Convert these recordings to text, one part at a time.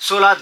16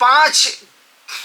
5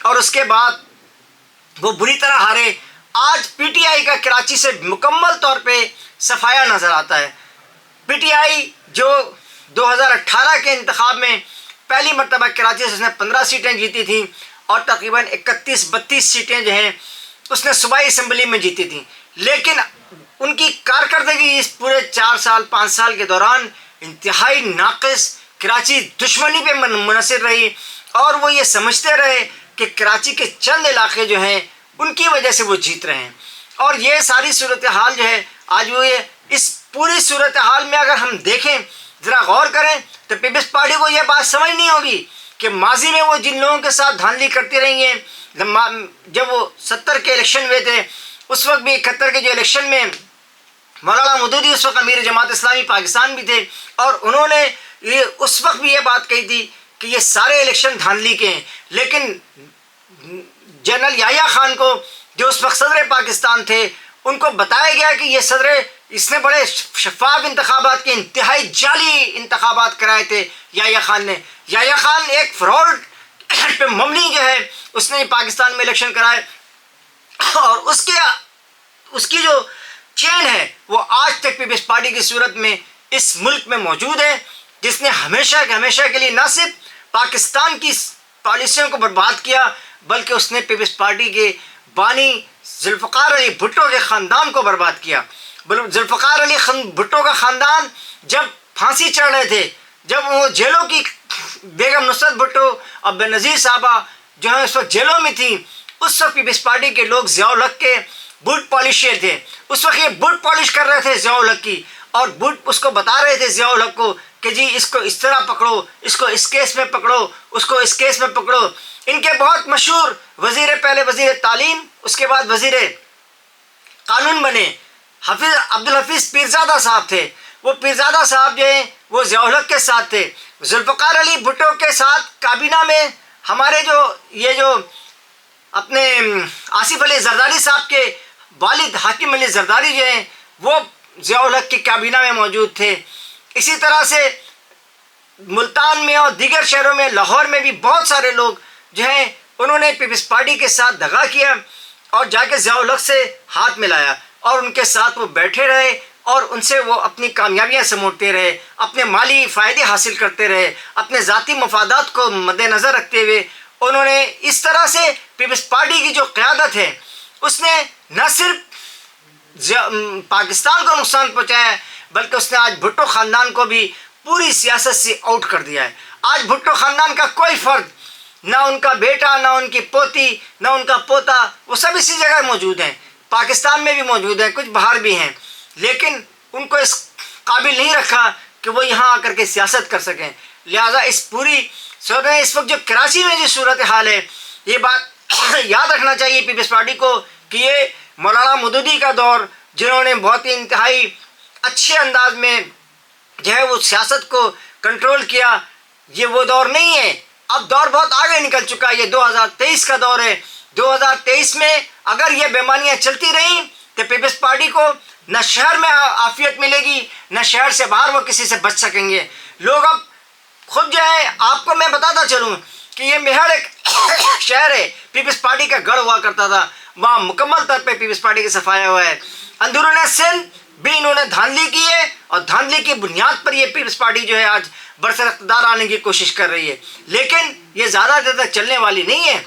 اور اس کے بعد وہ بری طرح ہارے. آج پی ٹی آئی کا کراچی سے مکمل طور پہ صفایا نظر آتا ہے. پی ٹی آئی جو 2018 کے انتخاب میں پہلی مرتبہ کراچی سے اس نے 15 سیٹیں جیتی تھیں اور تقریباً 31-32 سیٹیں جو ہیں اس نے صوبائی اسمبلی میں جیتی تھیں، لیکن ان کی کارکردگی اس پورے 4-5 سال کے دوران انتہائی ناقص، کراچی دشمنی پہ منحصر رہی، اور وہ یہ سمجھتے رہے کہ کراچی کے چند علاقے جو ہیں ان کی وجہ سے وہ جیت رہے ہیں. اور یہ ساری صورتحال جو ہے آج وہ اس پوری صورتحال میں اگر ہم دیکھیں، ذرا غور کریں، تو پیپلز پارٹی کو یہ بات سمجھ نہیں ہوگی کہ ماضی میں وہ جن لوگوں کے ساتھ دھاندلی کرتی رہی ہیں، جب وہ 70 کے الیکشن ہوئے تھے، اس وقت بھی 71 کے جو الیکشن میں مولانا مودودی اس وقت امیر جماعت اسلامی پاکستان بھی تھے، اور انہوں نے اس وقت بھی یہ بات کہی تھی کہ یہ سارے الیکشن دھاندلی کے ہیں. لیکن جنرل یحییٰ خان کو جو اس وقت صدر پاکستان تھے، ان کو بتایا گیا کہ یہ اس نے بڑے شفاف انتخابات کے انتہائی جعلی انتخابات کرائے تھے. یحییٰ خان نے ایک فراڈ پہ مبنی جو ہے اس نے پاکستان میں الیکشن کرائے، اور اس کی جو چین ہے وہ آج تک پیپلز پارٹی کی صورت میں اس ملک میں موجود ہے، جس نے ہمیشہ کے لیے نہ صرف پاکستان کی پالیسیوں کو برباد کیا، بلکہ اس نے پیپلز پارٹی کے بانی ذوالفقار علی بھٹو کے خاندان کو برباد کیا. ذوالفقار علی بھٹو کا خاندان جب پھانسی چڑھ رہے تھے، جب وہ جیلوں کی بیگم نصرت بھٹو اور بےنظیر صاحبہ جو ہے اس وقت جیلوں میں تھیں، اس وقت پیپلز پارٹی کے لوگ ضیاء الحق کے بوٹ پالشر تھے. اس وقت یہ بوٹ پالش کر رہے تھے ضیاء الحق کی، اور بوٹ اس کو بتا رہے تھے ضیاء الحق کو کہ جی اس کو اس طرح پکڑو، اس کو اس کیس میں پکڑو، اس کو اس کیس میں پکڑو. ان کے بہت مشہور پہلے وزیر تعلیم، اس کے بعد وزیر قانون بنے عبدالحفیظ پیرزادہ صاحب تھے. وہ پیرزادہ صاحب جو ہیں وہ ضیاء الحق کے ساتھ تھے. ذوالفقار علی بھٹو کے ساتھ کابینہ میں ہمارے جو اپنے آصف علی زرداری صاحب کے والد حاکم علی زرداری جو ہیں وہ ضیاء الحق کی کابینہ میں موجود تھے. اسی طرح سے ملتان میں اور دیگر شہروں میں، لاہور میں بھی بہت سارے لوگ جو ہیں انہوں نے پیپلز پارٹی کے ساتھ دغا کیا اور جا کے ضیاء الحق سے ہاتھ ملایا، اور ان کے ساتھ وہ بیٹھے رہے اور ان سے وہ اپنی کامیابیاں سموٹتے رہے، اپنے مالی فائدے حاصل کرتے رہے. اپنے ذاتی مفادات کو مد نظر رکھتے ہوئے انہوں نے اس طرح سے پیپلز پارٹی کی جو قیادت ہے اس نے نہ صرف پاکستان کو نقصان پہنچایا ہے، بلکہ اس نے آج بھٹو خاندان کو بھی پوری سیاست سے آؤٹ کر دیا ہے. آج بھٹو خاندان کا کوئی فرد، نہ ان کا بیٹا، نہ ان کی پوتی، نہ ان کا پوتا، وہ سب اسی جگہ موجود ہیں. پاکستان میں بھی موجود ہیں، کچھ باہر بھی ہیں، لیکن ان کو اس قابل نہیں رکھا کہ وہ یہاں آ کر کے سیاست کر سکیں. لہٰذا اس وقت جو کراچی میں جو صورتحال ہے، یہ بات یاد رکھنا چاہیے پیپلز پارٹی کو کہ یہ مولانا مودودی کا دور، جنہوں نے بہت ہی انتہائی اچھے انداز میں جو ہے وہ سیاست کو کنٹرول کیا، یہ وہ دور نہیں ہے. اب دور بہت آگے نکل چکا ہے، یہ 2023 کا دور ہے. 2023 میں اگر یہ بیماریاں چلتی رہیں تو پیپلز پارٹی کو نہ شہر میں عافیت ملے گی، نہ شہر سے باہر وہ کسی سے بچ سکیں گے. لوگ اب خود جو ہے، آپ کو میں بتاتا چلوں کہ یہ میہر ایک شہر ہے، پیپلز پارٹی کا گڑھ ہوا کرتا تھا، وہاں مکمل طور پہ پیپلز پارٹی کا صفایا ہوا ہے. اندرون سندھ بھی انہوں نے دھاندلی کی ہے، اور دھاندلی کی بنیاد پر یہ پیپلز پارٹی جو ہے آج برسر اقتدار آنے کی کوشش کر رہی ہے. لیکن یہ زیادہ دیر تک چلنے والی نہیں ہے،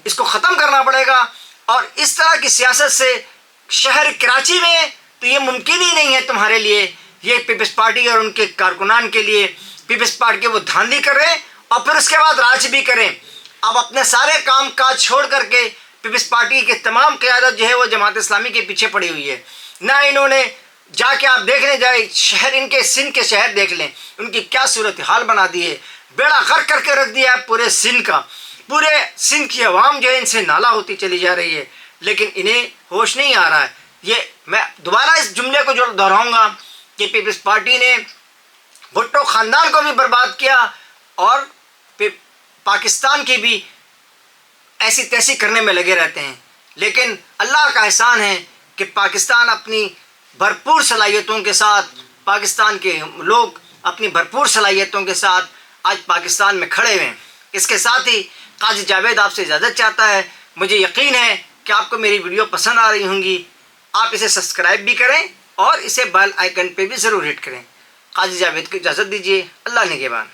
اس کو ختم کرنا پڑے گا. اور اس طرح کی سیاست سے شہر کراچی میں تو یہ ممکن ہی نہیں ہے تمہارے لیے. یہ پیپلز پارٹی اور ان کے کارکنان کے لیے، پیپلز پارٹی کے وہ دھاندلی کر رہے ہیں اور پھر اس کے بعد راج بھی کریں. اب اپنے سارے کام کاج چھوڑ کر کے پیپلز پارٹی کے تمام قیادت جو ہے وہ جماعت اسلامی کے پیچھے پڑی ہوئی ہے. نہ انہوں نے جا کے آپ دیکھنے جائے شہر، ان کے سندھ کے شہر دیکھ لیں، ان کی کیا صورتحال بنا دی ہے. بیڑا غرق کر کے رکھ دیا ہے پورے سندھ کا. پورے سندھ کی عوام جو ہے ان سے نالا ہوتی چلی جا رہی ہے، لیکن انہیں ہوش نہیں آ رہا ہے. یہ میں دوبارہ اس جملے کو جو دہراؤں گا کہ پیپلز پارٹی نے بھٹو خاندان کو بھی برباد کیا اور پاکستان کی بھی ایسی تیسی کرنے میں لگے رہتے ہیں. لیکن اللہ کا احسان ہے کہ پاکستان اپنی بھرپور صلاحیتوں کے ساتھ، پاکستان کے لوگ اپنی بھرپور صلاحیتوں کے ساتھ آج پاکستان میں کھڑے ہوئے ہیں. اس کے ساتھ ہی قاضی جاوید آپ سے اجازت چاہتا ہے. مجھے یقین ہے کہ آپ کو میری ویڈیو پسند آ رہی ہوں گی. آپ اسے سبسکرائب بھی کریں اور اسے بیل آئیکن پہ بھی ضرور ہٹ کریں. قاضی جاوید کو اجازت دیجیے. اللہ نگہبان.